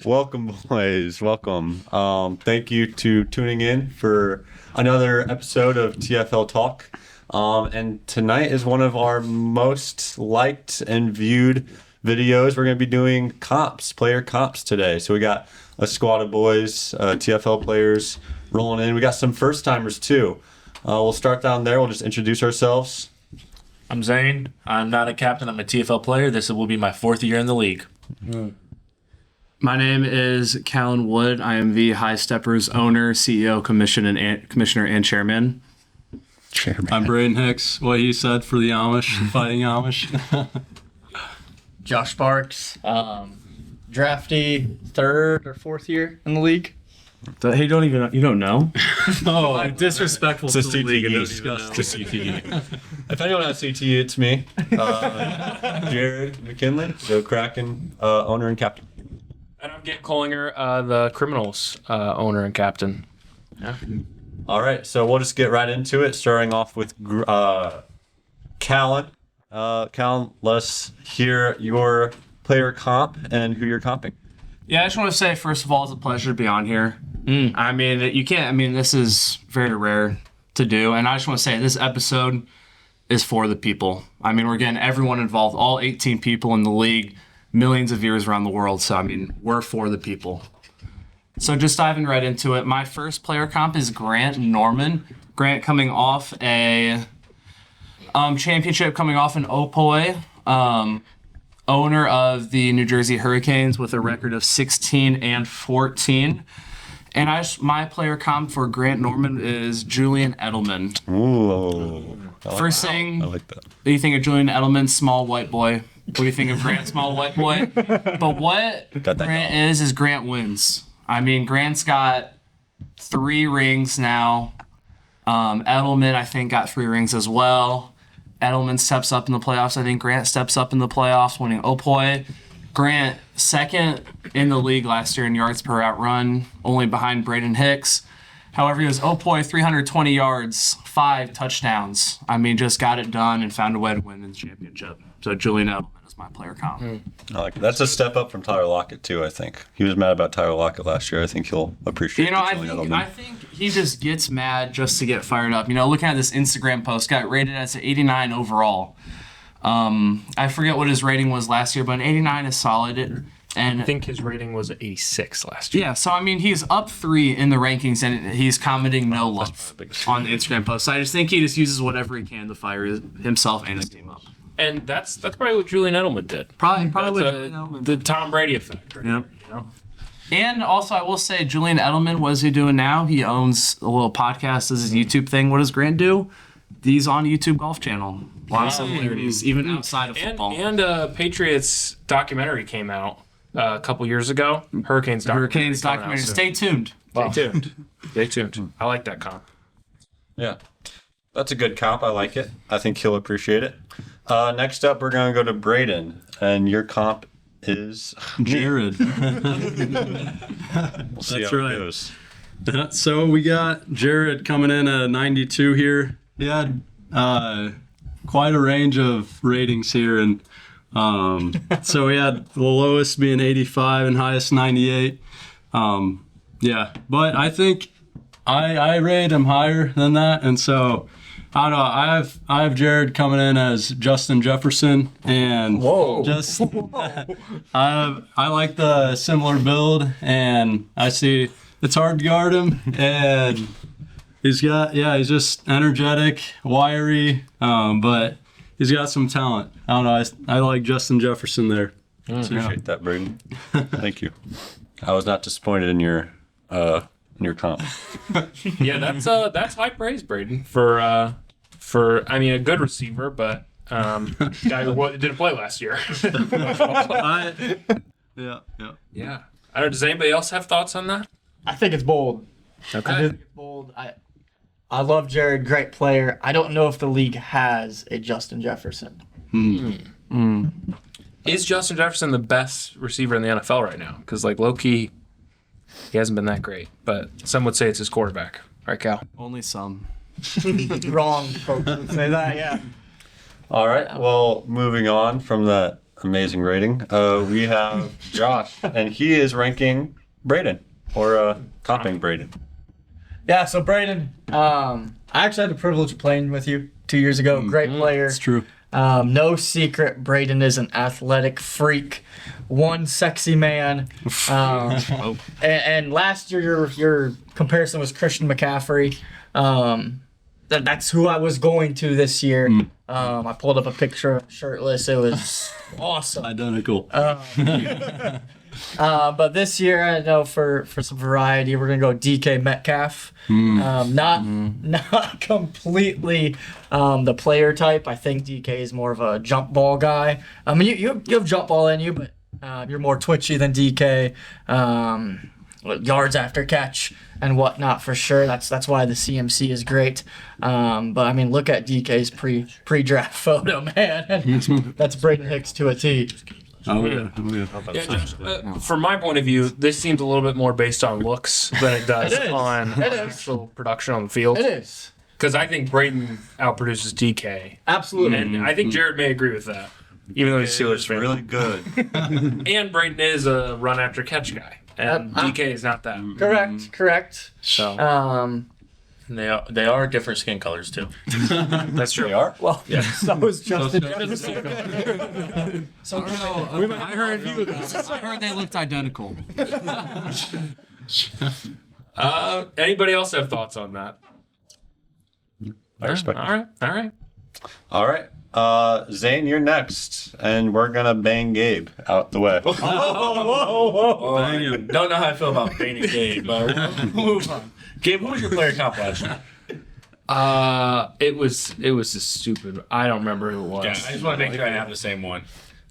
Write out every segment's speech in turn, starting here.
Welcome, boys. Welcome. Thank you to tuning in for another episode of TFL Talk. And tonight is one of our most liked and viewed videos. We're going to be doing player comps today. So we got a squad of boys, TFL players rolling in. We got some first timers too. We'll start down there. We'll just introduce ourselves. I'm Zane. I'm not a captain. I'm a TFL player. This will be my fourth year in the league. My name is Callan Wood. I am the High Steppers owner, CEO, commissioner, and chairman. I'm Braden Hicks. What he said for the Amish, fighting Amish. Josh Sparks, draftee third or fourth year in the league. Hey, you don't know? Oh, disrespectful to the league and It's disgusting. CTE. If anyone has CTE, it's me, Jared McKinley, the Kraken owner and captain. And I'm Gant Collinger, the Criminals owner and captain. Yeah. All right, so we'll just get right into it, starting off with Callan. Callan, let's hear your player comp and who you're comping. Yeah, I just want to say, first of all, it's a pleasure to be on here. I mean, this is very rare to do. And I just want to say, this episode is for the people. I mean, we're getting everyone involved, all 18 people in the league, millions of viewers around the world. So, I mean, we're for the people. So just diving right into it, my first player comp is Grant Norman. Grant coming off a championship, coming off an Opoi, owner of the New Jersey Hurricanes with a record of 16-14. And my player comp for Grant Norman is Julian Edelman. Ooh. First thing, I like that. what do you think of Julian Edelman, small white boy? What do you think of Grant, small white boy? But what Grant is Grant wins. I mean, Grant's got 3 rings now. Edelman, I think, got 3 rings as well. Edelman steps up in the playoffs. I think Grant steps up in the playoffs, winning Opoi. Grant, second in the league last year in yards per out run, only behind Braden Hicks. However, he was Opoi, 320 yards, 5 touchdowns. I mean, just got it done and found a way to win the championship. So Julian Edelman is my player comp. I like it. That's a step up from Tyler Lockett, too, I think. He was mad about Tyler Lockett last year. I think he'll appreciate Julian Edelman. I think he just gets mad just to get fired up. You know, looking at this Instagram post, got rated as an 89 overall. I forget what his rating was last year, but an 89 is solid. And I think his rating was 86 last year. yeah, so I mean, he's up 3 in the rankings, and he's commenting no love on the Instagram post. So I just think he just uses whatever he can to fire himself and his team up. And that's probably what Julian Edelman did. Probably That's the Tom Brady effect. Right? Yep. You know? And also, I will say, Julian Edelman, what is he doing now? He owns a little podcast, does his YouTube thing. What does Grant do? He's on YouTube Golf Channel. A lot of similarities, even outside of football. And Patriots documentary came out a couple years ago. Hurricanes documentary. Stay tuned. Stay tuned. I like that comp. Yeah. That's a good comp. I like it. I think he'll appreciate it. Next up, we're going to go to Braden. And your comp is Jared. We'll see That's how right. it goes. So we got Jared coming in at 92 here. He had quite a range of ratings here. And so we had the lowest being 85 and highest 98. Yeah, but I think I rate him higher than that. And so I don't know. I have Jared coming in as Justin Jefferson, and I like the similar build, and I see it's hard to guard him, and he's just energetic, wiry, but he's got some talent. I don't know. I like Justin Jefferson there. Appreciate that, Braden. Thank you. I was not disappointed in your comp. Yeah, that's high praise, Braden, for I mean, a good receiver, but guy who didn't play last year. Yeah. Yeah. I don't know, does anybody else have thoughts on that? I think it's bold. Okay. I think it's bold. I love Jared, great player. I don't know if the league has a Justin Jefferson. Is Justin Jefferson the best receiver in the NFL right now? Because, like, low-key, he hasn't been that great. But some would say it's his quarterback. Right, Cal? Only some. Wrong folks would say that, yeah. All right. Well, moving on from that amazing rating. We have Josh, and he is ranking Braden, or comping Braden. Yeah, so Braden, I actually had the privilege of playing with you 2 years ago. Great player. It's true. No secret, Braden is an athletic freak, one sexy man. And last year, your comparison was Christian McCaffrey. That's who I was going to this year. I pulled up a picture of him shirtless. It was awesome. Identical. But this year, I know for some variety, we're gonna go DK Metcalf. Not completely the player type. I think DK is more of a jump ball guy. I mean, you have jump ball in you, but you're more twitchy than DK. Yards after catch and whatnot for sure. That's why the CMC is great. But I mean, look at DK's pre-draft photo, man. That's Braden Hicks to a T. Oh yeah. Yeah, Josh, from my point of view, this seems a little bit more based on looks than it does It is. on It is. actual production on the field. It is. Because I think Braden outproduces DK. Absolutely. And I think Jared may agree with that, even though he's a Steelers It's fan. really good. And Braden is a run after catch guy. And DK is not that. Correct. So They are different skin colors too. that's true. They are? Well, so is Justin. I heard they looked identical. Anybody else have thoughts on that? I respect it. All right. All right. Zane, you're next, and we're gonna bang Gabe out the way. Don't know how I feel about Bane and Gabe, but we'll move on. Gabe, what was your player comp last year? It was just stupid. I don't remember who it was. Yeah, I just want to make sure I have the same one.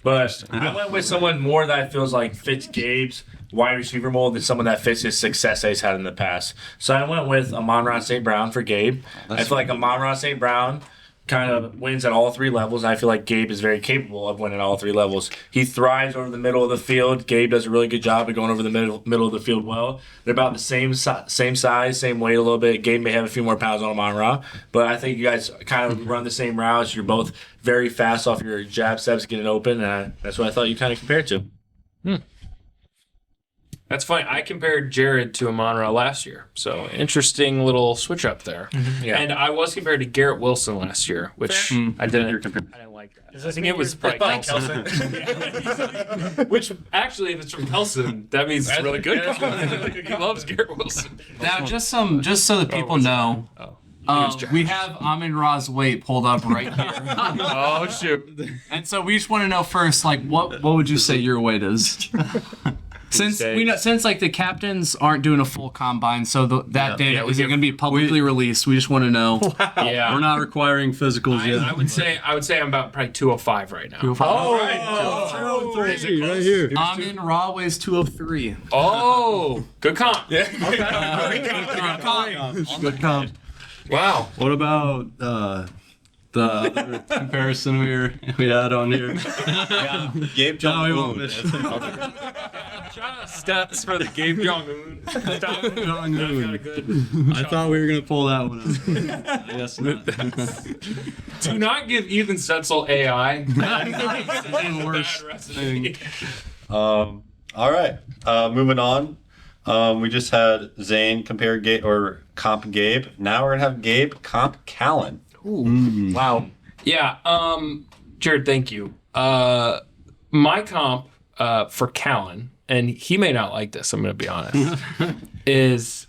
But I went with someone more that feels like fits Gabe's wide receiver mold than someone that fits his success that he's had in the past. So I went with Amon-Ra St. Brown for Gabe. I feel like Amon-Ra St. Brown kind of wins at all three levels. And I feel like Gabe is very capable of winning at all three levels. He thrives over the middle of the field. Gabe does a really good job of going over the middle of the field well. They're about the same size, same weight a little bit. Gabe may have a few more pounds on Amon-Ra, but I think you guys kind of run the same routes. You're both very fast off your jab steps getting open, and that's what I thought you kind of compared to. That's funny. I compared Jared to Amon-Ra last year, so interesting little switch up there. Yeah. And I was compared to Garrett Wilson last year, which I didn't like that. I think it was probably Kelson. Which actually, if it's from Kelson, that means it's really good. He loves Garrett Wilson. Now, just so the people know, we have Amon-Ra's weight pulled up right here, Oh shoot! and so we just want to know first, like, what would you say your weight is? Since like the captains aren't doing a full combine, so that data isn't going to be publicly released. We just want to know. Yeah, We're not requiring physicals yet. I would say I'm about probably 205 right now. Right here. Amon-Ra weighs 203. Oh, good comp. Good comp. Wow. What about the other comparison we had on here? Gabe No, we Jong won't. Stats for the Gabe Jong-un. I thought we were gonna pull that one up. I guess not. Do not give Ethan Stetzel AI. Worst thing. All right. Moving on. We just had Zane compare Gabe or comp Gabe. Now we're gonna have Gabe comp Callan. Wow. Yeah. Jared, thank you. My comp for Callan, and he may not like this, I'm going to be honest, is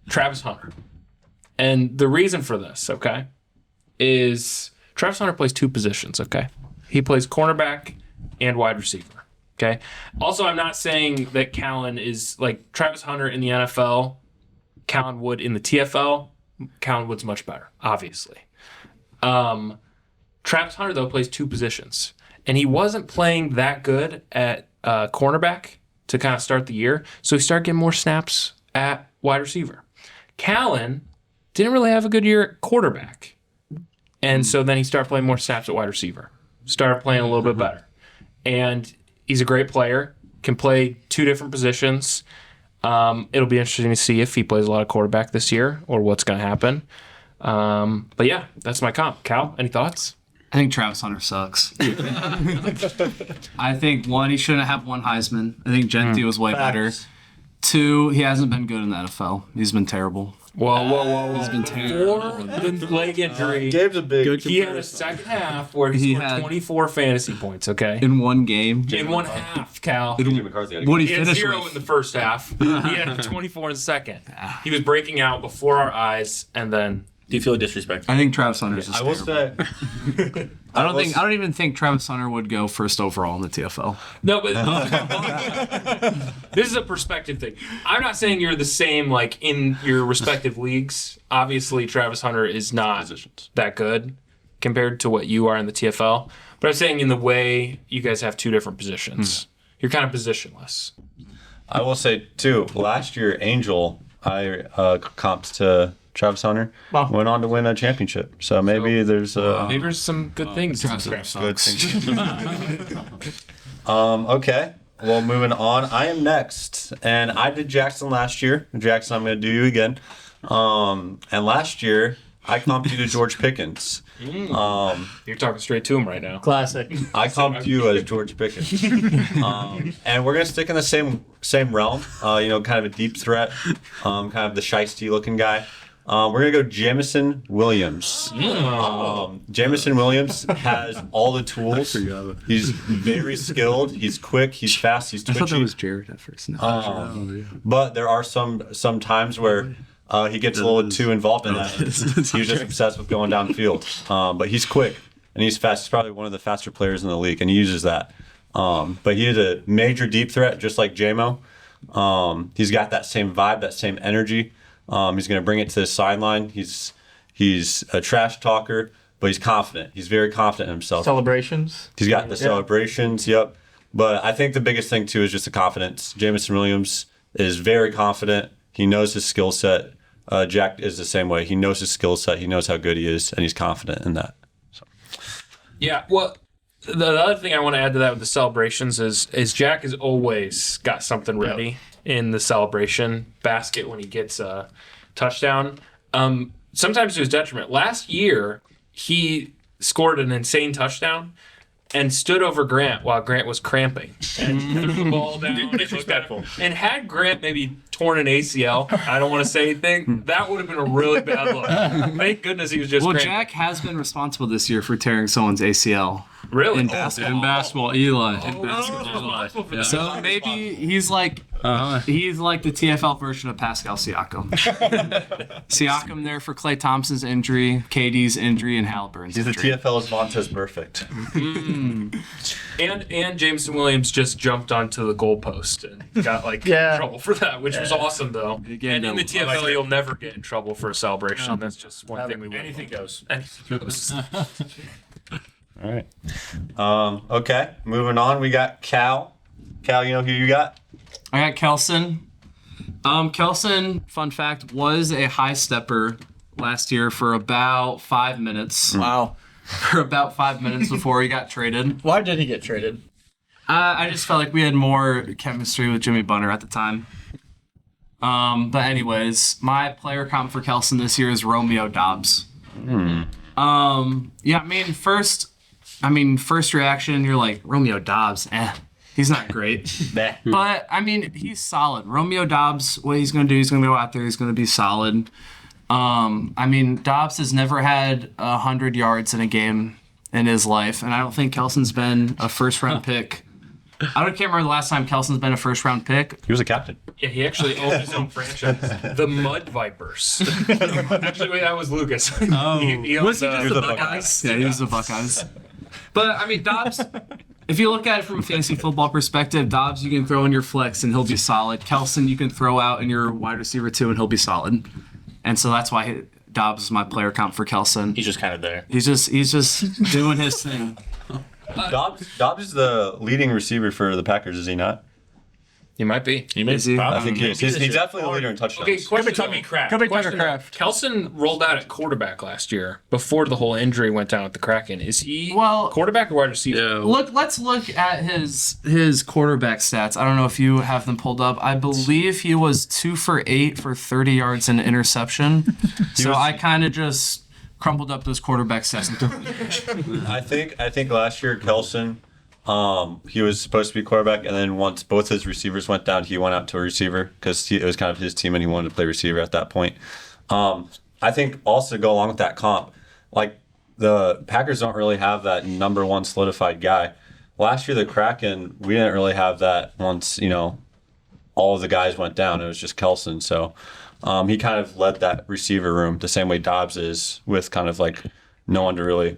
Travis Hunter. And the reason for this, okay, is Travis Hunter plays two positions, okay? He plays cornerback and wide receiver, okay? Also, I'm not saying that Callan is like Travis Hunter in the NFL, Callan Wood in the TFL. Callan Wood's much better, obviously. Travis Hunter, though, plays two positions. And he wasn't playing that good at cornerback to kind of start the year. So he started getting more snaps at wide receiver. Callan didn't really have a good year at quarterback. And so then he started playing more snaps at wide receiver. Started playing a little bit better. And he's a great player. Can play two different positions. It'll be interesting to see if he plays a lot of quarterback this year or what's going to happen. But yeah, that's my comp. Cal, any thoughts? I think Travis Hunter sucks. I think, one, he shouldn't have won Heisman. I think Gentry was way better. Two, he hasn't been good in the NFL. He's been terrible. Whoa. He's been terrible. For the leg injury, Gabe's a big. he had a second half where he scored had- 24 fantasy points, okay? In one game. In one half, Cal. What he He had finished 0 with. in the first half. He had 24 in the second. He was breaking out before our eyes, and then Do you feel disrespected? I think Travis Hunter is just I will terrible. say. I don't even think Travis Hunter would go first overall in the TFL. no, but this is a perspective thing. I'm not saying you're the same like in your respective leagues. Obviously, Travis Hunter is not that good compared to what you are in the TFL. But I'm saying in the way you guys have two different positions. You're kind of positionless. I will say too. Last year, Angel, I comped to Travis Hunter, Wow. went on to win a championship. So maybe there's Maybe there's some good things. Travis Hunter good sucks. thing. Okay. Well, moving on. I am next, and I did Jackson last year. Jackson, I'm going to do you again. And last year, I comped you to George Pickens. You're talking straight to him right now. Classic. I comped you as George Pickens. And we're going to stick in the same realm, kind of a deep threat, kind of the shiesty looking guy. We're going to go Jamison Williams. Jamison Williams has all the tools. He's very skilled. He's quick. He's fast. He's I twitchy. thought that was Jared at first. No. But there are some times where he gets a little too involved in that. He's just obsessed with going downfield. But he's quick and he's fast. He's probably one of the faster players in the league, and he uses that. But he is a major deep threat, just like JMO. He's got that same vibe, that same energy. He's going to bring it to the sideline. He's a trash talker, but he's confident. He's very confident in himself. Celebrations. He's got the celebrations, yep. But I think the biggest thing, too, is just the confidence. Jamison Williams is very confident. He knows his skill set. Jack is the same way. He knows his skill set. He knows how good he is, and he's confident in that. Yeah, well, the other thing I want to add to that with the celebrations is Jack has always got something ready in the celebration basket when he gets a touchdown. Sometimes to his detriment. Last year, he scored an insane touchdown and stood over Grant while Grant was cramping and threw the ball down. And had Grant maybe torn an ACL, I don't want to say anything, that would have been a really bad look. Thank goodness he was just cramping. Jack has been responsible this year for tearing someone's ACL. Really? In basketball, Eli. Yeah. So maybe he's like the TFL version of Pascal Siakam. Siakam there for Klay Thompson's injury, KD's injury, and Halliburton's He's the injury. TFL's Montez Perfect. And Jameson Williams just jumped onto the goalpost and got in trouble for that, which was awesome though. Again, And in the TFL, you'll never get in trouble for a celebration. That's just one thing we wouldn't. Anything goes. Anything goes. All right. Okay, moving on. We got Cal. Cal, you know who you got? I got Kelson. Kelson, fun fact, was a high stepper last year for about 5 minutes. Wow. For about 5 minutes before he got traded. Why did he get traded? I just felt like we had more chemistry with Jimmy Bunner at the time. But anyways, my player comp for Kelson this year is Romeo Dobbs. First reaction, you're like, Romeo Dobbs, he's not great. But, he's solid. Romeo Dobbs, what he's going to do, he's going to go out there, he's going to be solid. Dobbs has never had 100 yards in a game in his life, and I don't think Kelson's been a first-round pick. I can't remember the last time Kelson's been a first-round pick. He was a captain. Yeah, he actually owned his own franchise, the Mud Vipers. Actually, wait, that was Lucas. Oh, he was he owned, just the Buckeyes? Yeah, he was the Buckeyes. But, Dobbs, if you look at it from a fantasy football perspective, Dobbs you can throw in your flex and he'll be solid. Kelson you can throw out in your wide receiver too and he'll be solid. And so that's why Dobbs is my player comp for Kelson. He's just kind of there. He's just doing his thing. Dobbs is the leading receiver for the Packers, is he not? He might be. He may he? I think he is. He's definitely the leader in touchdowns. Okay, question. Tommy Kraft. Could be Tucker Question. Kraft. Kelson rolled out at quarterback last year before the whole injury went down with the Kraken. Is he quarterback or wide receiver? Let's look at his quarterback stats. I don't know if you have them pulled up. I believe he was 2 for 8 for 30 yards and an interception. I kind of just crumpled up those quarterback sets. I think last year Kelson, he was supposed to be quarterback, and then once both his receivers went down, he went out to a receiver because it was kind of his team, and he wanted to play receiver at that point. I think also to go along with that comp, like the Packers don't really have that number one solidified guy. Last year, the Kraken, we didn't really have that once, all of the guys went down. It was just Kelson. So he kind of led that receiver room the same way Dobbs is, with kind of like no one to really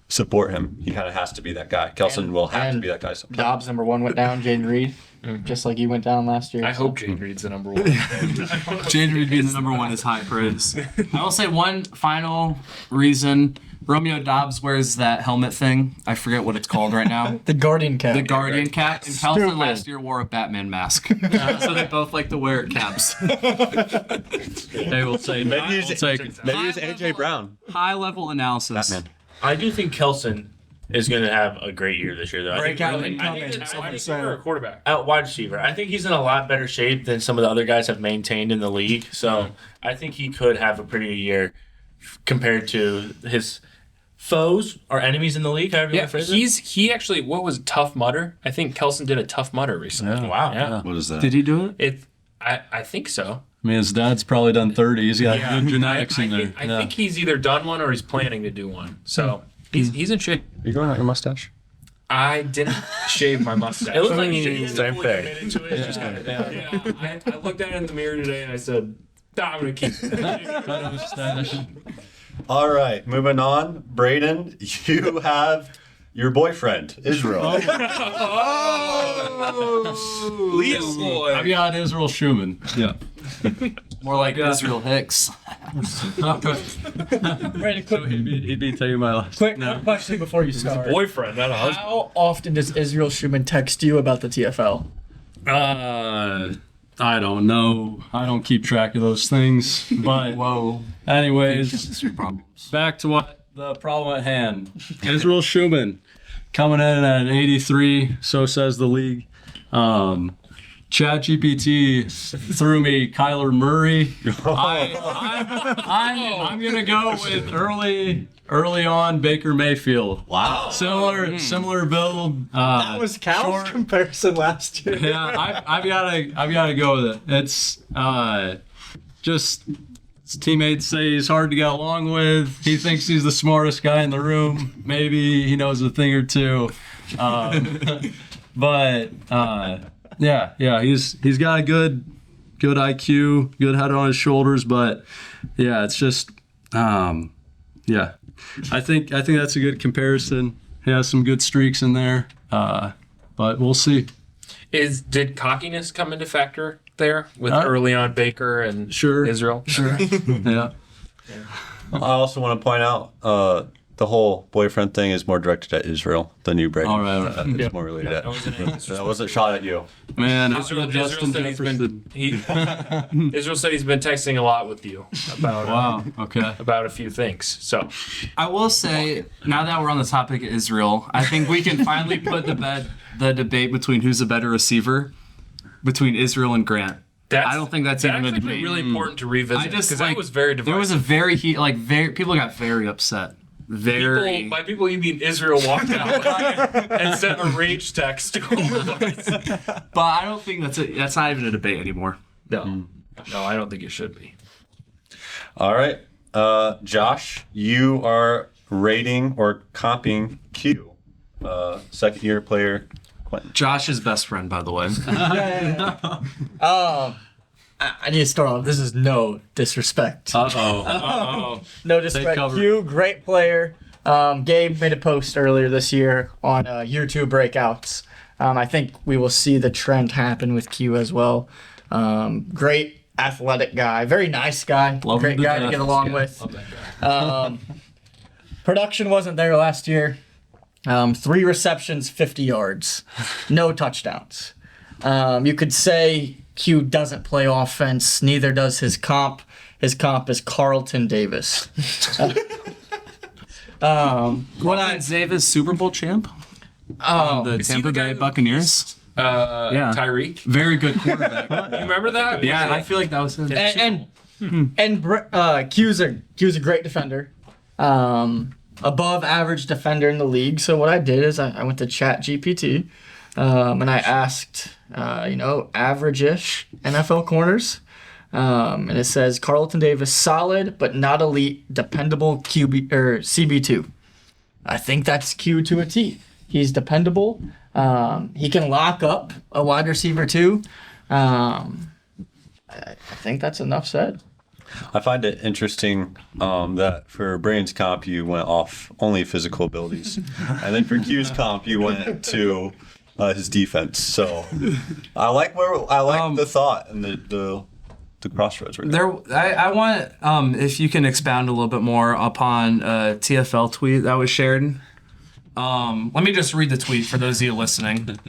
support him. He kind of has to be that guy. Kelson will have to be that guy sometimes. Dobbs number 1 went down. Jaden Reed, just like you went down last year. I hope Jane Reed's the number 1. Jaden Reed being the number 1 is high praise. I will say one final reason. Romeo Dobbs wears that helmet thing. I forget what it's called right now. The Guardian cap. The Guardian cap. And Kelson last year wore a Batman mask. So they both like to wear caps. They will say, Maybe he's High AJ level- Brown. High level analysis. Batman. I do think Kelson is going to have a great year this year, though. Breakout I think, incoming. it's Wide receiver or quarterback? out wide receiver. I think he's in a lot better shape than some of the other guys have maintained in the league. So I think he could have a pretty good year compared to his foes or enemies in the league. However you Yeah, want to phrase it. he actually, what was Tough Mudder? I think Kelson did a Tough Mudder recently. Wow. Yeah. what is that? Did he do it? I think so. I mean, his dad's probably done 30. He's got Yeah. good genetics in there. I think he's either done one or he's planning to do one. So he's in shape. Are you growing out your mustache? I didn't shave my mustache. It looks like he Same thing. Into it. Just kind of, I looked at it in the mirror today and I said, "Nah, I'm gonna keep it." All right, moving on. Braden, you have your boyfriend, Israel. Leo boy. I've got Israel Schumann. Yeah. More like Israel Hicks. Brandon, quick, He'd be telling you my last. quick question before you start. boyfriend, not a husband. How often does Israel Schumann text you about the TFL? I don't know. I don't keep track of those things. But Whoa. anyways, Problems. back to what the problem at hand. Israel Schumann coming in at 83, so says the league. ChatGPT threw me Kyler Murray. I'm gonna go with early on Baker Mayfield. Wow. Similar build. That was Cal's comparison last year. Yeah, I've gotta go with it. It's just his teammates say he's hard to get along with. He thinks he's the smartest guy in the room. Maybe he knows a thing or two. But yeah, he's got a good IQ, good head on his shoulders. But yeah, it's just yeah. I think that's a good comparison. He has some good streaks in there. But we'll see. Did cockiness come into factor there with early on Baker and Sure. Israel? Sure. Yeah. I also want to point out the whole boyfriend thing is more directed at Israel than you, Braden. All right. It's more related at. That wasn't shot at you. Man, Israel Justin said he's Jefferson. been Israel said he's been texting a lot with you about Wow. Okay. about a few things. So I will say, now that we're on the topic of Israel, I think we can finally put to bed the debate between who's a better receiver between Israel and Grant. I don't think that's even a actually debate. really important to revisit I just because like that was very divisive. there was a very people got very upset. Very. By people you mean Israel walked out and sent a rage text. But I don't think that's not even a debate anymore. No, I don't think it should be. All right, Josh, you are rating or comping Q, second year player. Quentin. Josh's best friend, by the way. I need to start off. This is no disrespect. Uh-oh. No disrespect. cover. Q, great player. Gabe made a post earlier this year on year 2 breakouts. I think we will see the trend happen with Q as well. Great athletic guy, very nice guy, Love him great to guy to death. get along with. Production wasn't there last year. 3 receptions, 50 yards, no touchdowns. You could say Q doesn't play offense, neither does his comp. His comp is Carlton Davis. Carlton Davis, Super Bowl champ. The Is he Tampa the guy Bay who- Buccaneers. Yeah. Tyreek. Very good quarterback. You remember that? Yeah, I feel like that was him. And Q's a great defender. above average defender in the league. So what I did is I went to Chat GPT, and I asked, average-ish NFL corners. And it says Carlton Davis, solid but not elite, dependable QB or CB2. I think that's Q to a T. He's dependable. He can lock up a wide receiver too. I think that's enough said. I find it interesting that for Brain's comp you went off only physical abilities, and then for Q's comp you went to his defense. So I like the thought and the crossroads right there. I want if you can expound a little bit more upon a TFL tweet that was shared. Let me just read the tweet for those of you listening.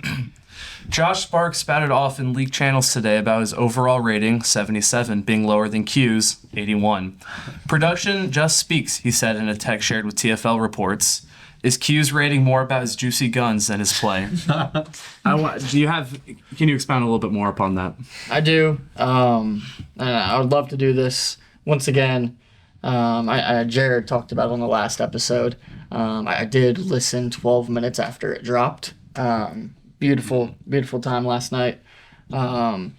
Josh Sparks spouted off in league channels today about his overall rating, 77, being lower than Q's, 81. Production just speaks, he said in a text shared with TFL reports. Is Q's rating more about his juicy guns than his play? Can you expound a little bit more upon that? I do. I would love to do this once again. Jared talked about it on the last episode. I did listen 12 minutes after it dropped. Beautiful time last night. And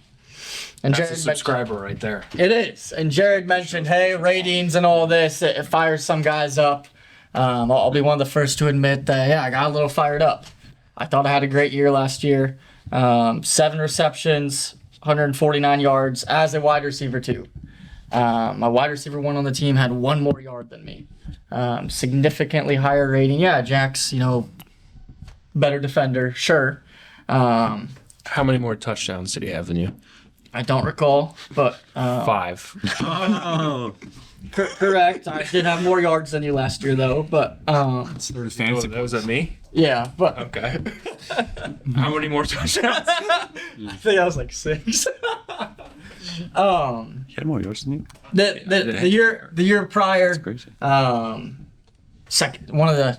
That's Jared a subscriber right there. It is. And Jared mentioned, hey, ratings and all this, it fires some guys up. I'll be one of the first to admit that, I got a little fired up. I thought I had a great year last year. 7 receptions, 149 yards as a wide receiver too. My wide receiver one on the team had 1 more yard than me. Significantly higher rating. Yeah, Jack's, better defender, sure. How many more touchdowns did he have than you? I don't recall, but 5. Oh, correct. I did have more yards than you last year, though. But It's sort of fancy. That was at me? yeah, but Okay. How many more touchdowns? I think I was like 6. He had more yards than you. The year prior, Crazy. second one of the,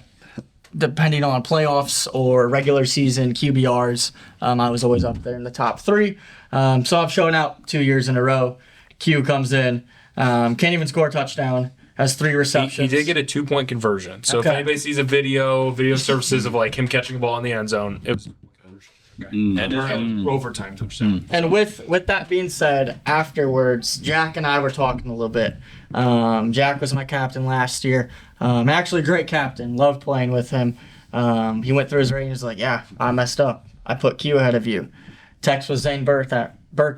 depending on playoffs or regular season QBRs, I was always up there in the top 3. So I've shown out 2 years in a row. Q comes in, can't even score a touchdown, has 3 He receptions. did get a 2-point conversion. So Okay. if anybody sees a video services of like him catching a ball in the end zone, it was and overtime touchdown. And with that being said, afterwards, Jack and I were talking a little bit. Jack was my captain last year. Actually, a great captain. Loved playing with him. He went through his ratings like, yeah, I messed up. I put Q ahead of you. Text was Zane Burke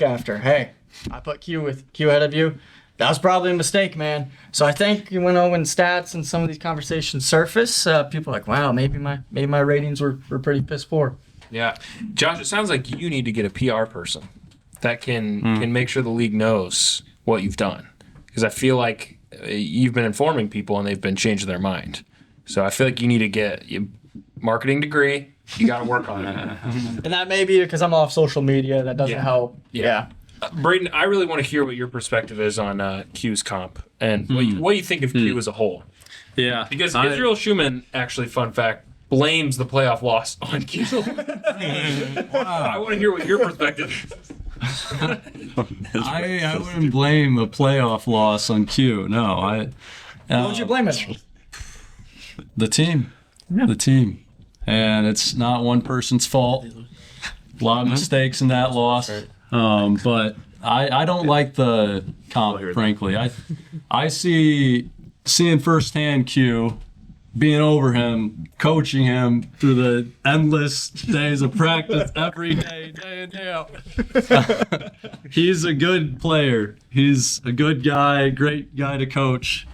after. Hey, I put Q ahead of you. That was probably a mistake, man. So I think when stats and some of these conversations surface, people are like, wow, maybe my ratings were pretty piss poor. Yeah. Josh, it sounds like you need to get a PR person that can make sure the league knows what you've done. Because I feel like you've been informing people and they've been changing their mind. So I feel like you need to get a marketing degree. You got to work on it. And that may be because I'm off social media. That doesn't help. Yeah. Braden, I really want to hear what your perspective is on Q's comp and what you think of Q as a whole. yeah. Because Israel Schumann, actually, fun fact, blames the playoff loss on Q. I want to hear what your perspective is. I wouldn't blame a playoff loss on Q. No, What would you blame it on? the team, the team, and it's not one person's fault. A lot of mistakes in that loss, but I don't like the comp. Frankly, I seeing firsthand Q being over him, coaching him through the endless days of practice every day, day in, day out. He's a good player. He's a good guy, great guy to coach.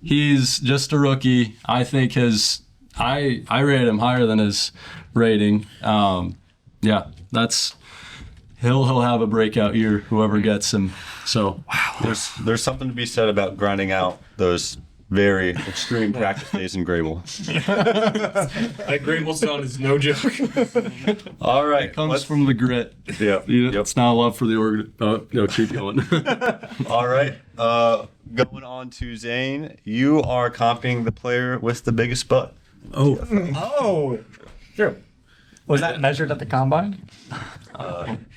He's just a rookie. I think I rated him higher than his rating. He'll have a breakout year, whoever gets him. So There's something to be said about grinding out those very extreme practice days in Grable. That Grable zone is no joke. All right, comes from the grit. Yeah. It's not love for the organ. Keep going. All right. Going on to Zane. You are comping the player with the biggest butt. Oh, true. Was that measured at the combine?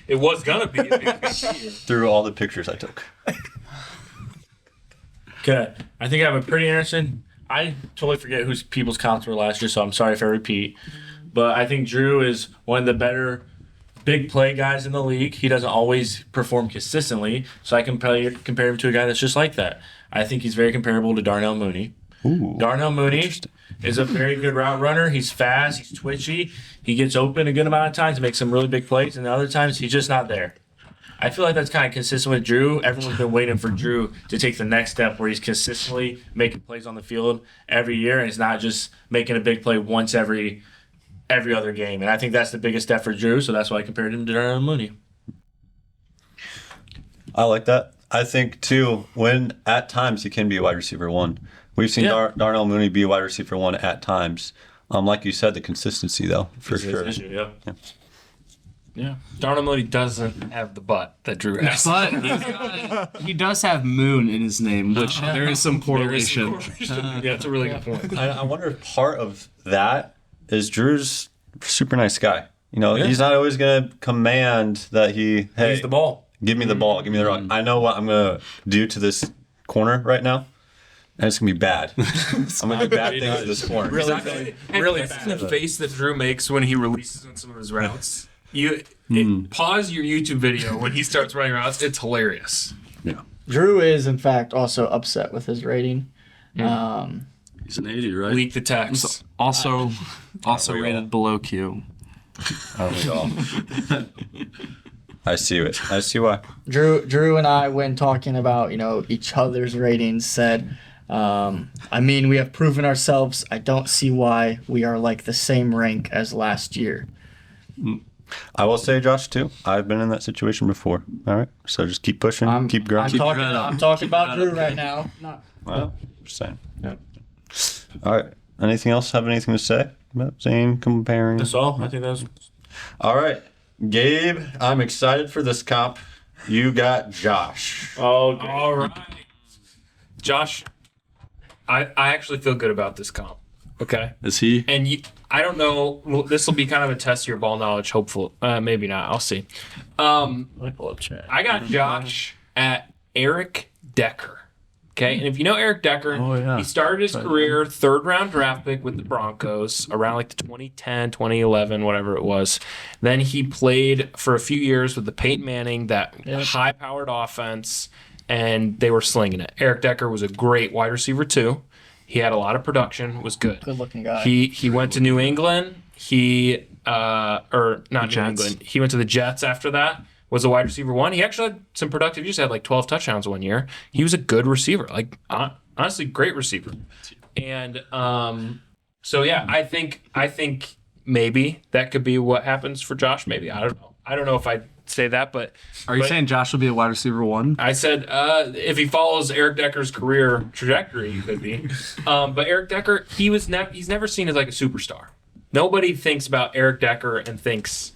It was gonna be. Through all the pictures I took. Okay, I think I have a pretty interesting. I totally forget whose people's comps were last year, so I'm sorry if I repeat. But I think Drew is one of the better big play guys in the league. He doesn't always perform consistently, so I can compare him to a guy that's just like that. I think he's very comparable to Darnell Mooney. Ooh. Darnell Mooney is a very good route runner. He's fast. He's twitchy. He gets open a good amount of times, makes some really big plays, and the other times he's just not there. I feel like that's kind of consistent with Drew. Everyone's been waiting for Drew to take the next step where he's consistently making plays on the field every year, and it's not just making a big play once every other game. And I think that's the biggest step for Drew, so that's why I compared him to Darnell Mooney. I like that. I think, too, when at times he can be a wide receiver 1. We've seen Darnell Mooney be a wide receiver 1 at times. Like you said, the consistency, though, for sure. Yeah. Darnell Mooney doesn't have the butt that Drew has. But he does have Moon in his name, which there is some correlation. Yeah, it's a really good point. I wonder if part of that is Drew's a super nice guy. You know, he's not always going to command that hey, He's the ball. Give me the ball, give me the rock. I know what I'm going to do to this corner right now, and it's going to be bad. I'm going to do bad things to this corner. Really bad. The face that Drew makes when he releases on some of his routes. Pause your YouTube video when he starts running routes. It's hilarious. Yeah. Drew is, in fact, also upset with his rating. He's an 80, right? Leak the text. Also rated below Q. I see it. I see why. Drew and I, when talking about each other's ratings, said, I mean, we have proven ourselves. I don't see why we are like the same rank as last year. I will say, Josh, too. I've been in that situation before. All right, so just keep pushing, keep growing. I'm talking about Drew right now. Well, just saying. Yeah. All right. Anything else? Have anything to say about Zane comparing? That's all. I think that's. All right, Gabe. I'm excited for this comp. You got Josh. Oh, all right. Josh, I actually feel good about this comp. Okay. Is he? And I don't know. Well, this will be kind of a test of your ball knowledge. Hopefully, maybe not. I'll see. Let me pull up chat. I got Josh at Eric Decker. Okay, and if you know Eric Decker, he started his career 3rd round draft pick with the Broncos around like the 2010, 2011, whatever it was. Then he played for a few years with the Peyton Manning, that high-powered offense, and they were slinging it. Eric Decker was a great wide receiver too. He had a lot of production, was good. Good-looking guy. He went to New England. He New England. He went to the Jets after that. Was a wide receiver 1. He actually had some productive years. Had like 12 touchdowns one year. He was a good receiver, like honestly, great receiver. And so yeah, I think maybe that could be what happens for Josh. Maybe I don't know. I don't know if I'd say that, but are you saying Josh will be a wide receiver 1? I said if he follows Eric Decker's career trajectory, he could be. But Eric Decker, he's never seen as like a superstar. Nobody thinks about Eric Decker and thinks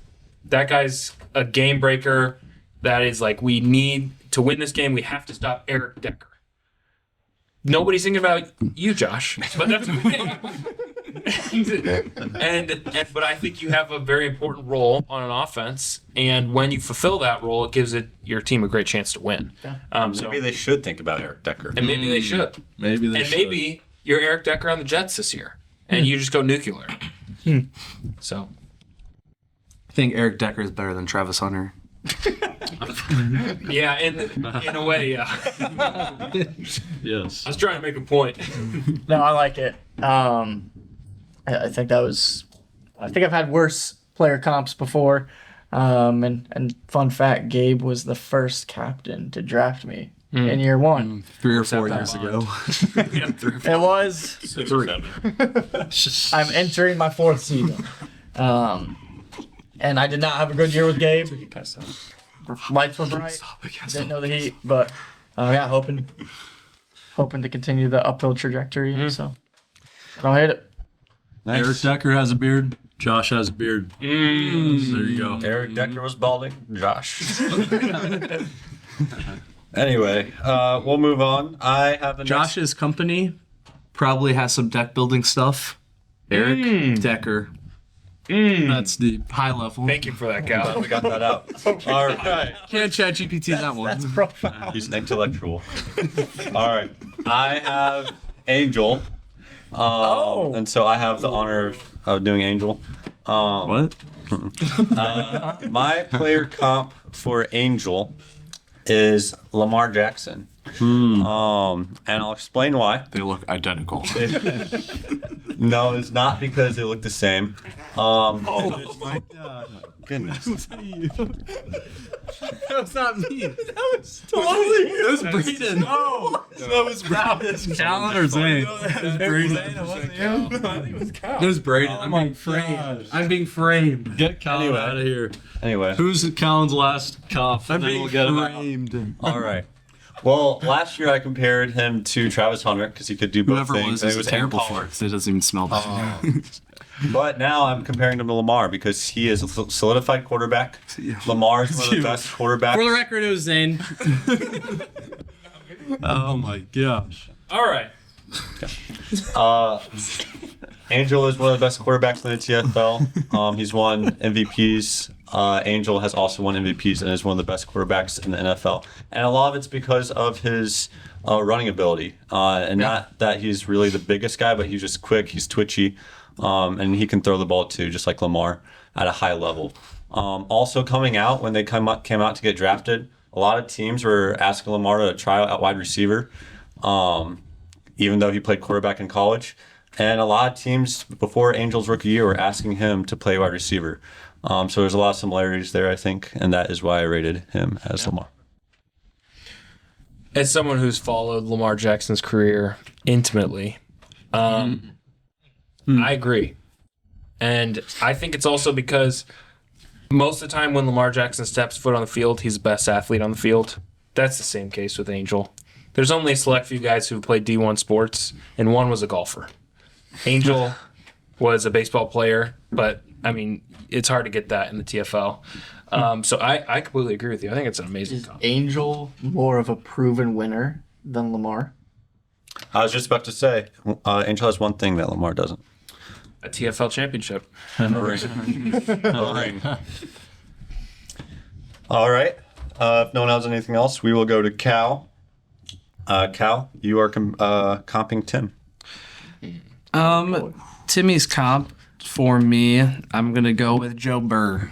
that guy's a game breaker. That is like, we need to win this game. We have to stop Eric Decker. Nobody's thinking about you, Josh, but that's okay. But I think you have a very important role on an offense, and when you fulfill that role, it gives your team a great chance to win. Maybe they should think about Eric Decker. And maybe they should. Maybe you're Eric Decker on the Jets this year, and you just go nuclear. So. I think Eric Decker is better than Travis Hunter. Yeah, in a way, yeah. Yes. I was trying to make a point. No, I like it. I think I've had worse player comps before. And fun fact, Gabe was the first captain to draft me in year 1. 3 or 4 years ago. It was 3. I'm entering my 4th season. And I did not have a good year with Gabe. Lights were bright. Didn't know the heat, but hoping to continue the uphill trajectory. So I don't hate it. Nice. Eric Decker has a beard. Josh has a beard. So there you go. Eric Decker was balding. Josh. Anyway, we'll move on. I have the Josh's company probably has some deck building stuff. Eric Decker. That's the high level. Thank you for that, Cal. We got that out. All right. Can't chat GPT that one. That's profound. He's intellectual. All right. I have Angel And so I have the honor of doing Angel. What? My player comp for Angel is Lamar Jackson. And I'll explain why. They look identical. No, it's not because they look the same. My God. Goodness. That was not me. That was Braden. No. That was Braden. Callan or Zane? It was Braden. I'm being framed. I'm being framed. Get Callan out of here. Anyway. Who's Callan's last cough? I'm Then being we'll get him out. framed. All right. Well, last year I compared him to Travis Hunter because he could do both Whoever it things. was and is terrible for it. It doesn't even smell bad. But now I'm comparing him to Lamar because he is a solidified quarterback. Lamar is one of the best quarterbacks. For the record, it was Zane. Oh my gosh. All right. Angel is one of the best quarterbacks in the TFL. He's won MVPs. Angel has also won MVPs and is one of the best quarterbacks in the NFL. And a lot of it's because of his running ability. Not that he's really the biggest guy, but he's just quick, he's twitchy, and he can throw the ball too, just like Lamar, at a high level. Also coming out, when they came out to get drafted, a lot of teams were asking Lamar to try out at wide receiver, even though he played quarterback in college. And a lot of teams before Angel's rookie year were asking him to play wide receiver. So there's a lot of similarities there, I think, and that is why I rated him as Lamar. As someone who's followed Lamar Jackson's career intimately, I agree. And I think it's also because most of the time when Lamar Jackson steps foot on the field, he's the best athlete on the field. That's the same case with Angel. There's only a select few guys who played D1 sports, and one was a golfer. Angel was a baseball player, but, I mean, it's hard to get that in the TFL. So I completely agree with you. I think it's an amazing Is comp. Angel more of a proven winner than Lamar? I was just about to say, Angel has one thing that Lamar doesn't. A TFL championship. A ring. All right. If no one has anything else, we will go to Cal. Cal, you are comping Tim. Timmy's comp for me, I'm gonna go with Joe Burr.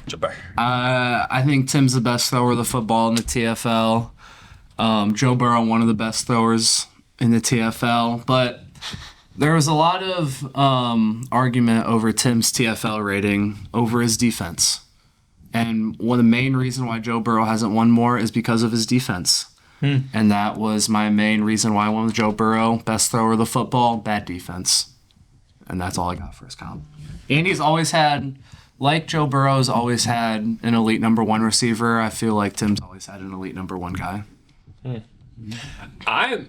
Jabbar. I think Tim's the best thrower of the football in the TFL. Joe Burrow, one of the best throwers in the TFL, but there was a lot of argument over Tim's TFL rating over his defense. And one of the main reasons why Joe Burrow hasn't won more is because of his defense. And that was my main reason why I went with Joe Burrow, best thrower of the football, bad defense. And that's all I got for his comp. And he's always had, like Joe Burrow's always had an elite number one receiver, I feel like Tim's always had an elite number one guy. I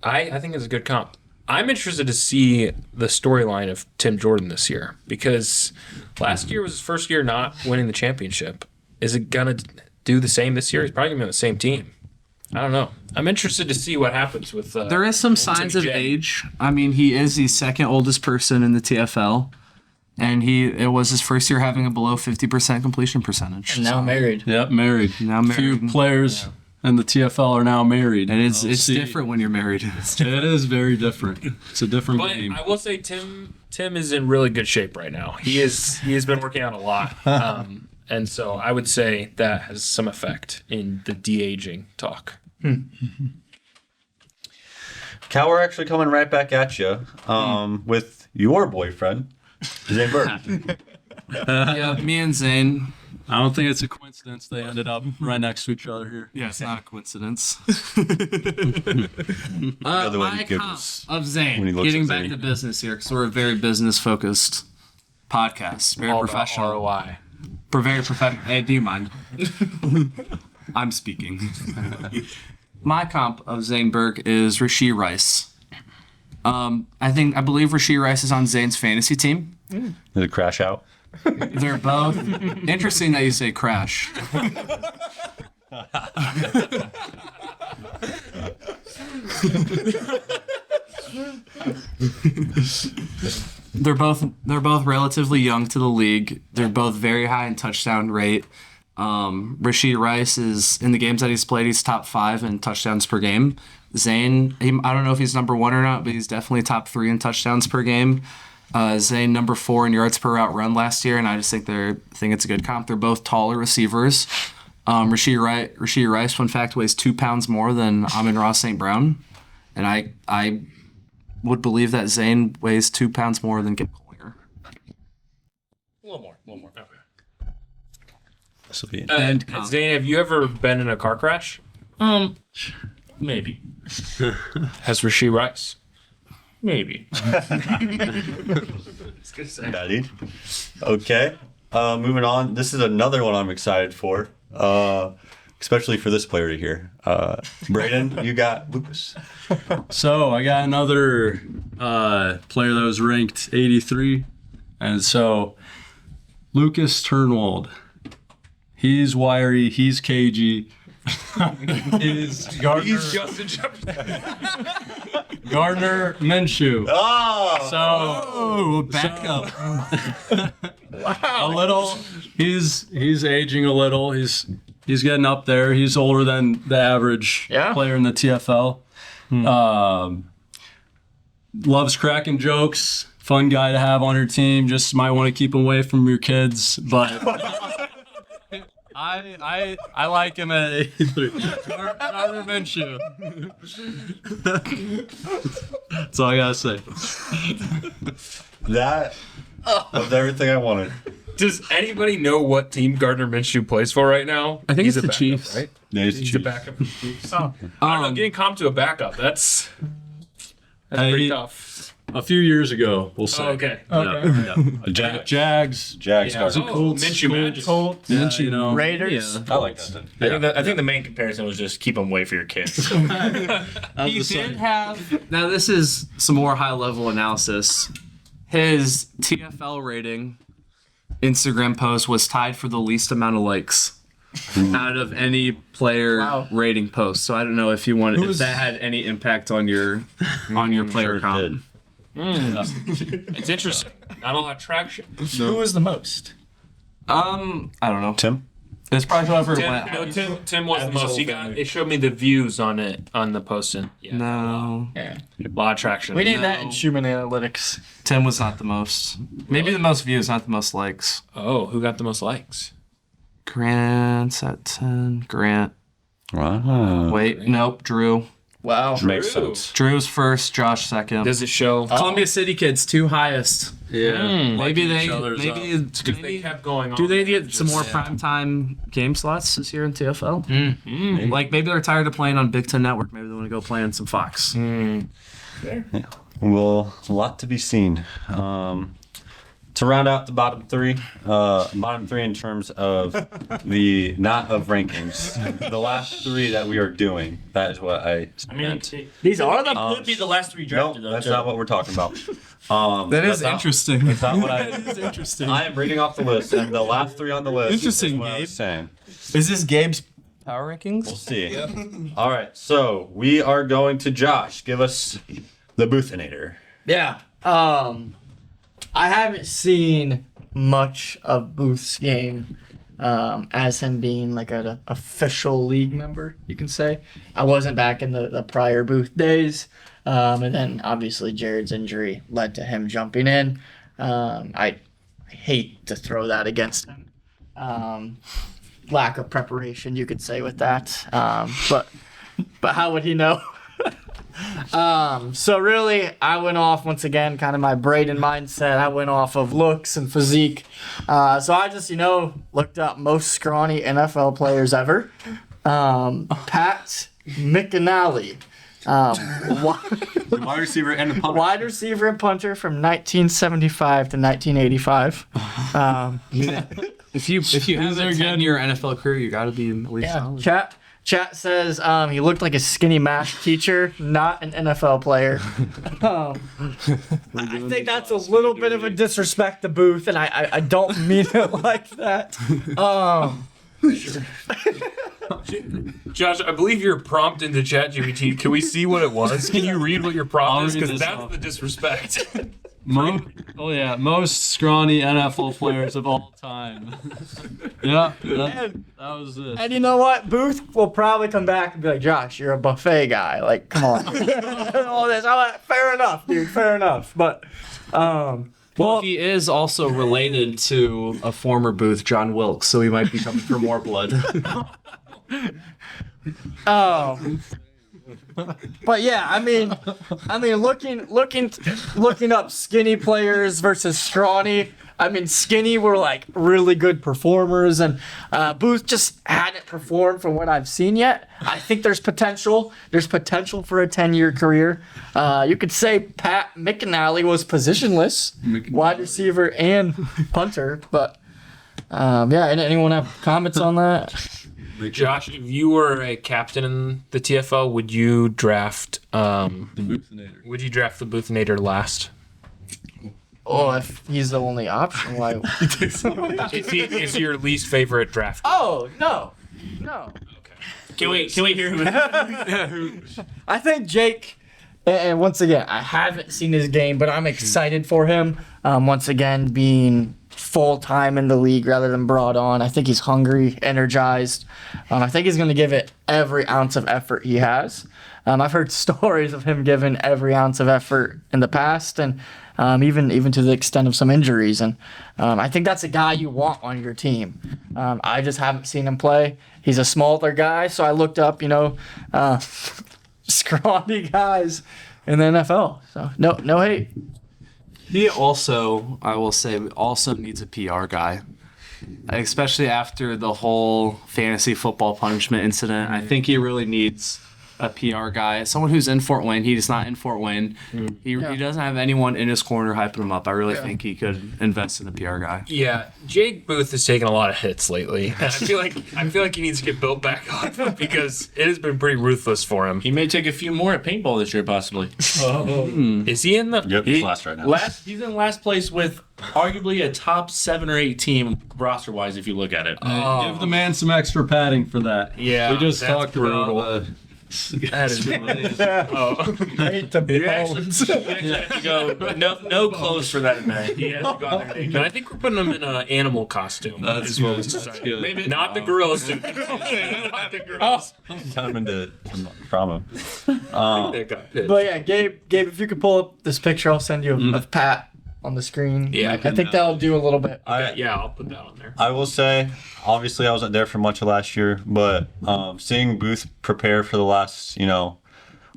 think it's a good comp. I'm interested to see the storyline of Tim Jordan this year because last year was his first year not winning the championship. Is it going to do the same this year? He's probably going to be on the same team. I don't know. I'm interested to see what happens with. There is some signs of J. age. I mean, he is the second oldest person in the TFL, and it was his first year having a below 50% completion percentage. And now married. Yep, married. Now married. Few players in the TFL are now married. And it's I'll see. different when you're married. It is very different. It's a different But game. I will say Tim is in really good shape right now. He has been working out a lot. And so I would say that has some effect in the de-aging talk. Cal, we're actually coming right back at you with your boyfriend, Zane Burke. Yeah, me and Zane. I don't think it's a coincidence they ended up right next to each other here. Yeah, it's not a coincidence. The other way My he gives comp us- of when he Zane. looks Getting at back Zane. to business here, because we're a very business-focused podcast. Very All about professional. ROI. We're very professional. Hey, do you mind? I'm speaking. My comp of Zane Burke is Rashee Rice. I believe Rashee Rice is on Zane's fantasy team. Did it crash out? They're both interesting that you say crash. They're both relatively young to the league. They're both very high in touchdown rate. Rashee Rice is, in the games that he's played, he's top 5 in touchdowns per game. Zane, I don't know if he's number 1 or not, but he's definitely top 3 in touchdowns per game. Zane, number 4 in yards per route run last year, and I just think it's a good comp. They're both taller receivers. Rashee Rice, fun fact, weighs 2 pounds more than Amon-Ra St. Brown, and I would believe that Zane weighs 2 pounds more than Gabe Collier. A little more. Okay. And Zane, have you ever been in a car crash? Maybe. Has Rashee Rice? Maybe. Daddy. Okay. Moving on. This is another one I'm excited for. Especially for this player to hear. Braden, you got Lucas. So I got another player that was ranked 83. And so Lucas Turnwald. He's wiry. He's cagey. He's Gardner Minshew. Oh! Back up. A little. He's aging a little. He's getting up there. He's older than the average player in the TFL. Loves cracking jokes. Fun guy to have on your team. Just might want to keep him away from your kids, but. I like him at 83. Gardner Minshew. That's all I gotta say. That was everything I wanted. Does anybody know what team Gardner Minshew plays for right now? I think He's it's a the backup, Chiefs. right? Yeah, He's a backup for the Chiefs. I don't know, getting comped to a backup, that's pretty tough. A few years ago, we'll say. Oh, okay. Jags. Jags. Colts. Minshew Magic. Colts, You know. Raiders. I like that. I think the main comparison was just keep them away for your kids. He did have. Now this is some more high level analysis. His TFL rating, Instagram post was tied for the least amount of likes out of any player rating post. So I don't know if you wanted if that had any impact on your player comp. It's interesting. Not a lot of traction. Who was the most? I don't know. Tim? It's probably whoever Tim, went. no, Tim was the most. It showed me the views on it on the posting. Yeah, No, Yeah. a lot of traction. We need that in human analytics. Tim was not the most. Maybe the most views, not the most likes. Oh, who got the most likes? Grant's at 10. Grant. Wow. Wait, nope. Drew. Wow. Makes sense. Drew's first. Josh second. Does it show? Columbia City kids, 2 highest. Yeah. Maybe they. other's Maybe. Because they kept going on. Do they get some more primetime game slots this year in TFL? Like maybe they're tired of playing on Big Ten Network. Maybe they want to go play on some Fox. Well, a lot to be seen. To round out the bottom three in terms of the not of rankings, the last 3 that we are doing. That is what I meant. These are the. Could be the last 3 No, drafted. that's not what we're talking about. That is that's not- interesting. That's not what That is interesting. I am reading off the list, and the last 3 on the list. Interesting, is what I Gabe. was saying. Is this Gabe's power rankings? We'll see. All right, so we are going to Josh. Give us the Boothinator. Yeah. I haven't seen much of Booth's game as him being like an official league member, you can say. I wasn't back in the prior Booth days. And then obviously Jared's injury led to him jumping in. I hate to throw that against him. Lack of preparation, you could say, with that. But how would he know? So really, I went off once again, kind of my Braden mindset. I went off of looks and physique. So I just, looked up most scrawny NFL players ever. Pat McAnally. Wide receiver and a punter. Wide receiver and punter from 1975 to 1985. If you have a 10-year NFL career, you got to be at least solid. Chat says he looked like a skinny math teacher, not an NFL player. I think that's a little bit of a disrespect to Booth, and I don't mean it like that. Josh, I believe your prompt in the chat GPT. Can we see what it was? Can you read what your prompt is? Because that's the disrespect. Most scrawny NFL players of all time. Yeah, that was it. And you know what? Booth will probably come back and be like, Josh, you're a buffet guy. Like, come on. All this. I'm like, fair enough, dude. Fair enough. But, Well, he is also related to a former Booth, John Wilkes, so he might be coming for more blood. But yeah, I mean, looking up skinny players versus scrawny. I mean, skinny were like really good performers, and Booth just hadn't performed from what I've seen yet. I think there's potential. There's potential for a 10-year career. You could say Pat McAnally was positionless, wide receiver and punter. But yeah, anyone have comments on that? Josh, if you were a captain in the TFL, would you draft the Boothinator last? Oh, if he's the only option, why? Is he your least favorite draft? Oh no. Can we hear him? I think Jake, and once again, I haven't seen his game, but I'm excited for him. Once again, being full time in the league rather than brought on. I think he's hungry, energized. I think he's going to give it every ounce of effort he has. I've heard stories of him giving every ounce of effort in the past, and even to the extent of some injuries. And I think that's a guy you want on your team. I just haven't seen him play. He's a smaller guy, so I looked up, scrawny guys in the NFL. So no hate. He also, I will say, also needs a PR guy. Especially after the whole fantasy football punishment incident. I think he really needs a PR guy. Someone who's in Fort Wayne. He is not in Fort Wayne. He doesn't have anyone in his corner hyping him up. I really think he could invest in a PR guy. Yeah, Jake Booth has taken a lot of hits lately. And I feel like he needs to get built back up because it has been pretty ruthless for him. He may take a few more at paintball this year, possibly. Is he in the? Yep, he's last right now. He's in last place with arguably a top 7 or 8 team roster-wise, if you look at it. Give the man some extra padding for that. Yeah, we just that's talked brutal. about That is Hate the You actually have to go no clothes for that event. He has to go out there naked. And I think we're putting him in an animal costume. That's good. Maybe Not the gorilla suit. Not the gorilla suit. Time into trauma. That got pissed. But yeah, Gabe, if you could pull up this picture, I'll send you of Pat on the screen. Yeah, I think that'll do a little bit. Yeah, I'll put that on there. I will say, obviously, I wasn't there for much of last year, but seeing Booth prepare for the last,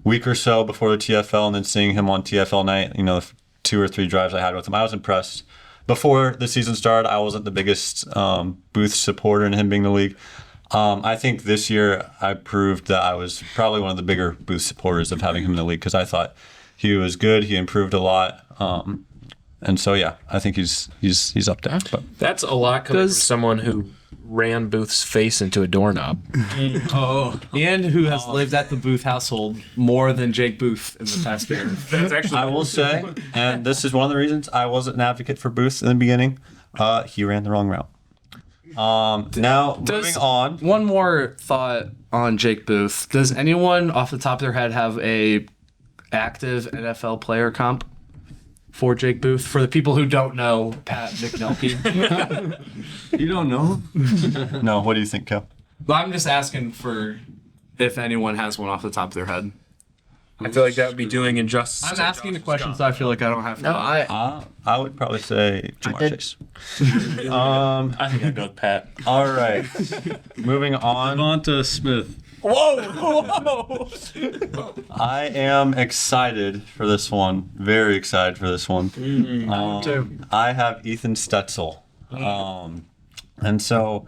week or so before the TFL, and then seeing him on TFL night, the 2 or 3 drives I had with him, I was impressed. Before the season started, I wasn't the biggest Booth supporter in him being in the league. I think this year I proved that I was probably one of the bigger Booth supporters of having him in the league because I thought he was good. He improved a lot. And so, yeah, I think he's up there. But That's a lot coming from someone who ran Booth's face into a doorknob. And who has lived at the Booth household more than Jake Booth in the past year. That's actually. I will say, and this is one of the reasons I wasn't an advocate for Booth in the beginning, he ran the wrong route. Now, moving on. One more thought on Jake Booth. Does anyone off the top of their head have a active NFL player comp for Jake Booth? For the people who don't know Pat McNelke. You don't know? No, what do you think, Kel? But I'm just asking for if anyone has one off the top of their head. I feel like that would be doing injustice. I'm asking the questions I feel like I don't have to. No, I I would probably say Jamar did. Chase. I think I'd go with Pat. All right. Moving on. Devonta Smith. whoa. I am excited for this one. Very excited for this one. too. I have Ethan Stetzel. And so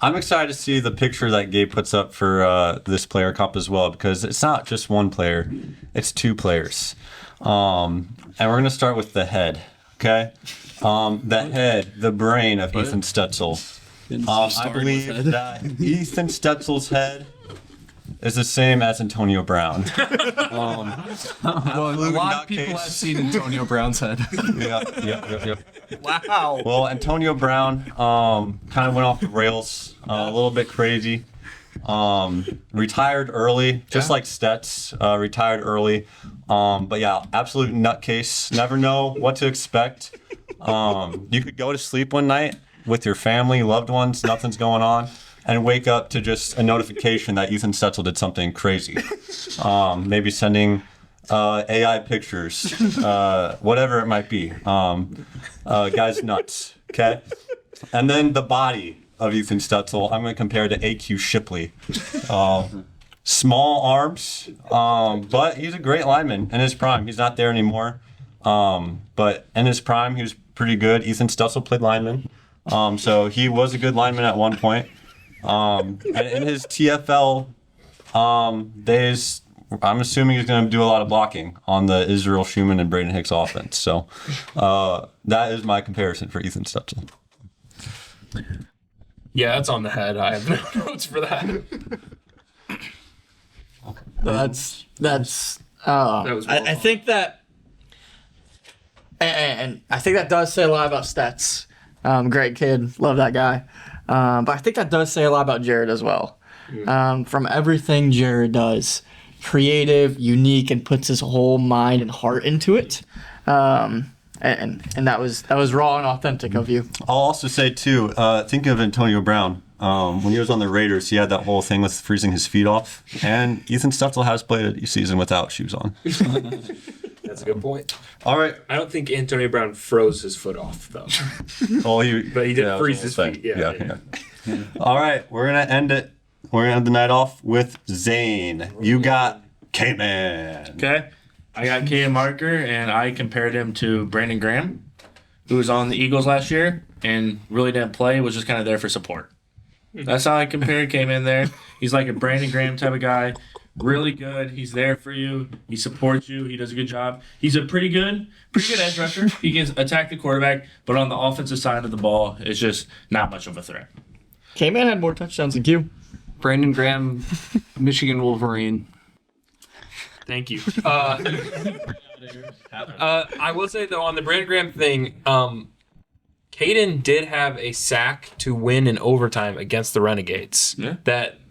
I'm excited to see the picture that Gabe puts up for this player comp as well, because it's not just one player, it's 2 players. And we're going to start with the head, okay? The head, the brain of Ethan Stetzel. I believe that Ethan Stetzel's head is the same as Antonio Brown. Well, a lot of people have seen Antonio Brown's head. Yep. Wow. Well, Antonio Brown kind of went off the rails, a little bit crazy. Retired early, just like Stets, retired early. But yeah, absolute nutcase. Never know what to expect. You could go to sleep one night with your family, loved ones, nothing's going on, and wake up to just a notification that Ethan Stetzel did something crazy. Maybe sending AI pictures, whatever it might be. Guy's nuts, okay? And then the body of Ethan Stetzel, I'm going to compare to AQ Shipley. Small arms, but he's a great lineman in his prime. He's not there anymore, but in his prime, he was pretty good. Ethan Stetzel played lineman, so he was a good lineman at one point. And in his TFL days, I'm assuming he's going to do a lot of blocking on the Israel Schumann and Braden Hicks offense. So that is my comparison for Ethan Stetzel. Yeah, that's on the head. I have no notes for that. That's That was well I think that and I think that does say a lot about Stats. Great kid, love that guy. But I think that does say a lot about Jared as well. From everything Jared does, creative, unique, and puts his whole mind and heart into it. And that was raw and authentic of you. I'll also say too, think of Antonio Brown. When he was on the Raiders, he had that whole thing with freezing his feet off. And Ethan Stetzel has played a season without shoes on. That's a good point. All right. I don't think Antonio Brown froze his foot off though. Well, But he did that was freeze the his whole feet. thing. Yeah. All right, we're gonna end it. We're gonna end the night off with Zane. You got K-Man. Okay. I got Caden Marker, and I compared him to Brandon Graham, who was on the Eagles last year and really didn't play, was just kind of there for support. That's how I compared, came in there. He's like a Brandon Graham type of guy. Really good. He's there for you. He supports you. He does a good job. He's a pretty good edge rusher. He can attack the quarterback, but on the offensive side of the ball, it's just not much of a threat. K-Man had more touchdowns than Q. Brandon Graham, Michigan Wolverine. Thank you. I will say though on the Brandon Graham thing, Caden did have a sack to win in overtime against the Renegades. Yeah.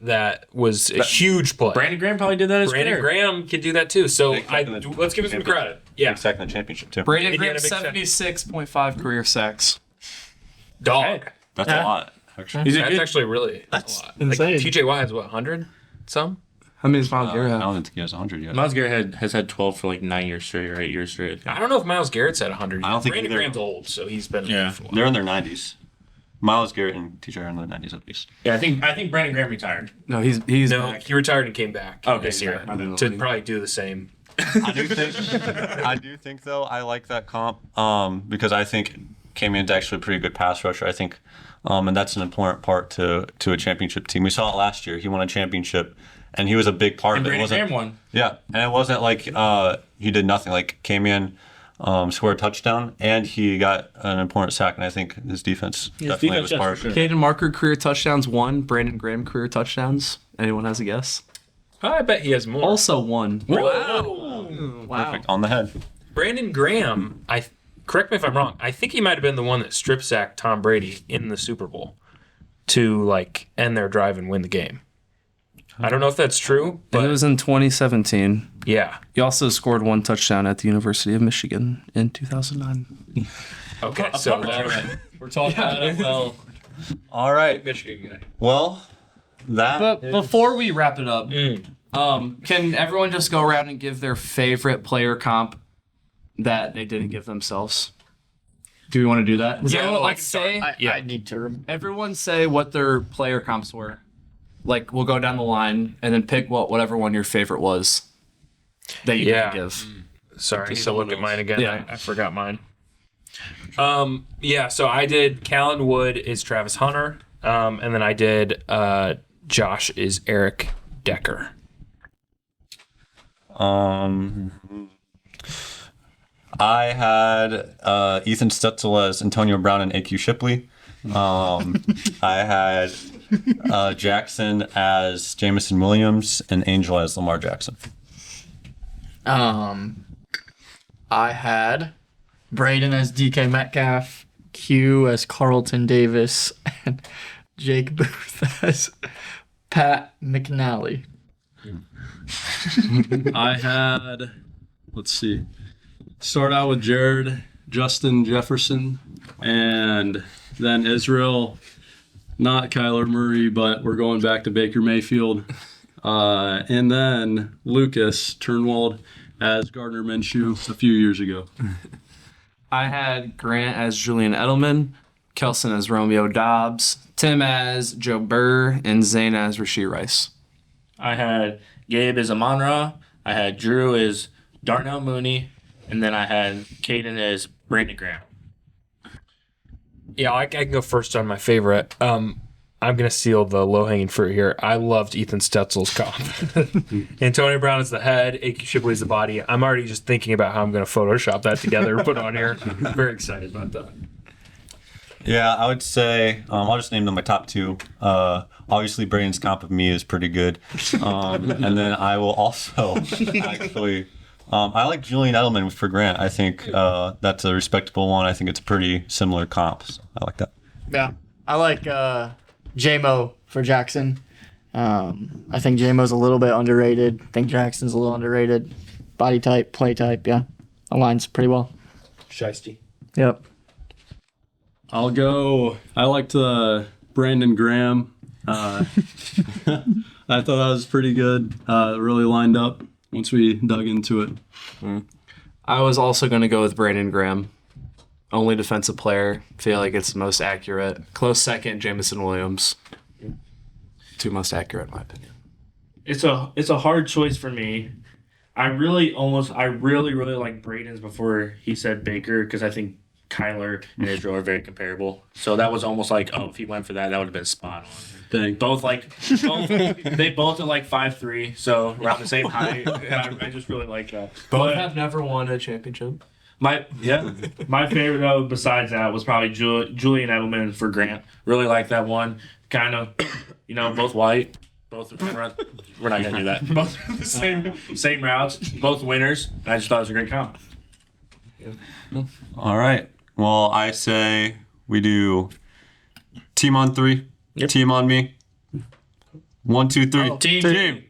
That was a huge play. Brandon Graham probably did that as Brandon player. Graham could do that too. So let's give him some credit. Yeah. Big sack in the championship too. Brandon He Graham, had a big sack. 76.5 career sacks. Dog. That's a lot. Actually. He's a That's good, actually really a lot. insane. Like TJ Watt has what, 100 some? How many is Miles I Garrett have? don't think he has 100 yet. Miles Garrett has had 12 for like 9 years straight or 8 years straight. I don't know if Miles Garrett's at 100. I don't think Brandon either. Graham's old, so he's been Yeah. for a while. They're in their 90s. Miles Garrett and TJ are in their 90s at least. Yeah, I think Brandon Graham retired. No, he's No, back. he retired and came back Okay, this year I didn't know to that. probably do the same. I do think though I like that comp because I think K-Man's actually a pretty good pass rusher. I think, and that's an important part to a championship team. We saw it last year. He won a championship, and he was a big part And of it. It Brandon wasn't- Graham won. Yeah, and it wasn't like he did nothing. Like K-Man scored a touchdown, and he got an important sack, and I think his defense definitely defense, was yes, part for of sure. it. Caden Marker career touchdowns 1. Brandon Graham career touchdowns. Anyone has a guess? I bet he has more. Also 1. Wow. Perfect on the head. Brandon Graham, correct me if I'm wrong. I think he might have been the one that strip sacked Tom Brady in the Super Bowl to like end their drive and win the game. I don't know if that's true, But but it was in 2017. yeah. He also scored 1 touchdown at the University of Michigan in 2009. Okay, so We're talking NFL. All right. Michigan guy. Well, that But before we wrap it up, can everyone just go around and give their favorite player comp that they didn't give themselves? Do we want to do that? Yeah, Everyone, well, I like can start. say, I need to. everyone say what their player comps were. Like we'll go down the line and then pick whatever one your favorite was that you Yeah. didn't give. Sorry, I need to look at mine again. Yeah. I forgot mine. Yeah, so I did Callan Wood is Travis Hunter, and then I did Josh is Eric Decker. I had Ethan Stetzel as Antonio Brown and AQ Shipley. I had Jackson as Jamison Williams and Angel as Lamar Jackson. I had Braden as DK Metcalf, Q as Carlton Davis, and Jake Booth as Pat McNally. I had, let's see, start out with Jared, Justin Jefferson, and then Israel, not Kyler Murray, but we're going back to Baker Mayfield. And then Lucas Turnwald as Gardner Minshew a few years ago. I had Grant as Julian Edelman, Kelson as Romeo Dobbs, Tim as Joe Burr, and Zane as Rashee Rice. I had Gabe as Amon-Ra. I had Drew as Darnell Mooney. And then I had Caden as Brandon Graham. Yeah, I can go first on my favorite. I'm going to steal the low-hanging fruit here. I loved Ethan Stetzel's comp. Antonio Brown is the head, A.Q. Shipley is the body. I'm already just thinking about how I'm going to Photoshop that together and put on here. Very excited about that. Yeah, I would say I'll just name them my top two. Obviously, Brandon's comp of me is pretty good, and then I will also actually. I like Julian Edelman for Grant. I think that's a respectable one. I think it's a pretty similar comp. So I like that. Yeah. I like J-Mo for Jackson. I think J-Mo's a little bit underrated. I think Jackson's a little underrated. Body type, play type, yeah. Aligns pretty well. Shiesty. Yep. I'll go. I liked Brandon Graham. I thought that was pretty good. Really lined up once we dug into it. I was also going to go with Brandon Graham. Only defensive player. Feel like it's the most accurate. Close second, Jamison Williams. Two most accurate, in my opinion. It's a hard choice for me. I really like Braden's before he said Baker because I think Kyler and Israel are very comparable. So that was almost like, if he went for that, that would have been spot on. Dang. They both are like 5'3", so around the same height. I just really like that. Both have never won a championship. My favorite though besides that was probably Julian Edelman for Grant. Really like that one. Kind of, both white. Both we're not gonna do that. Both the same routes. Both winners. I just thought it was a great comp. All right. Well, I say we do team on three, team on me. 1, 2, 3. Team.